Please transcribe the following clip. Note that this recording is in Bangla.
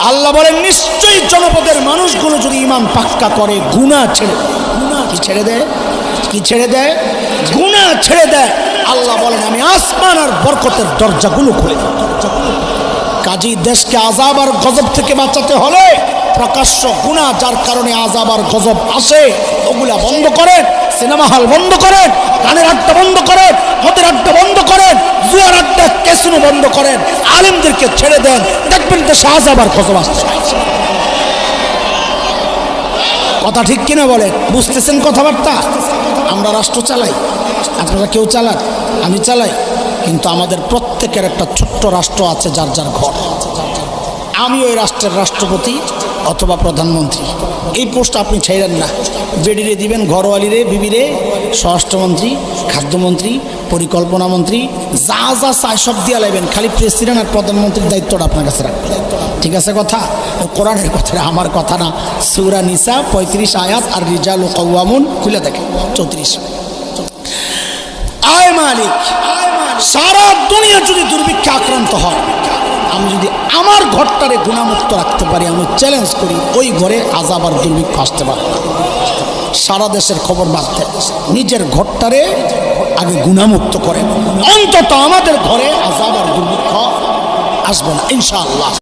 আল্লাহ বলেন নিশ্চয়ই জনপদের মানুষগুলো যদি ঈমান পাক্কা করে গুনাহ ছেড়ে কি ছেড়ে দেয়, কি ছেড়ে দেয়, গুনাহ ছেড়ে দেয়, আল্লাহ বলেন আমি আসমান আর বরকতের দরজাগুলো খুলে দেব। কাজী দেশকে আযাব আর গজব থেকে বাঁচাতে হলে প্রকাশ্য গুনাহ যার কারণে আযাব আর গজব আসে ওগুলা বন্ধ করেন, সিনেমা হল বন্ধ করেন, গানের আড্ডা বন্ধ করেন, মদের আড্ডা বন্ধ করেন, জুয়ার আড্ডা ক্যাসিনো বন্ধ করেন, আলেমদেরকে ছেড়ে দেন, দেখবেন দেশে আযাব আর গজব আসছে। কথা ঠিক কিনা বলেন? বুঝতেছেন কথাবার্তা? আমরা রাষ্ট্র চালাই, আপনারা কেউ চালান, আমি চালাই, কিন্তু আমাদের প্রত্যেকের একটা ছোট্ট রাষ্ট্র আছে, যার যার ঘর। আমি ওই রাষ্ট্রের রাষ্ট্রপতি অথবা প্রধানমন্ত্রী, এই পোস্ট আপনি ছেড়েন না। বেডিরে দিবেন, ঘরওয়ালিরে, বিবিরে, স্বরাষ্ট্রমন্ত্রী, খাদ্যমন্ত্রী, পরিকল্পনা মন্ত্রী, যা যা চায় সব দিয়ে লাইবেন, খালি প্রেসিডেন্ট আর প্রধানমন্ত্রীর দায়িত্বটা আপনার কাছে রাখবেন। ঠিক আছে কথা? কোরআনের কথা, আমার কথা না। সূরা নিসা 35 আয়াত, আর রিজালু কাওয়ামুন, খুলে দেখেন 34। আয় মালিক, সারা দুনিয়া যদি দুর্ভিক্ষে আক্রান্ত হয়, আমি যদি আমার ঘরটারে গুণামুক্ত রাখতে পারি, আমি চ্যালেঞ্জ করি ওই ঘরে আযাব আর দুর্ভিক্ষ আসতে পারে। সারা দেশের খবর বাদ দেন, নিজের ঘরটারে আগে গুণামুক্ত করেন, অন্তত আমাদের ঘরে আযাব আর দুর্ভিক্ষ আসবে না ইনশাআল্লাহ।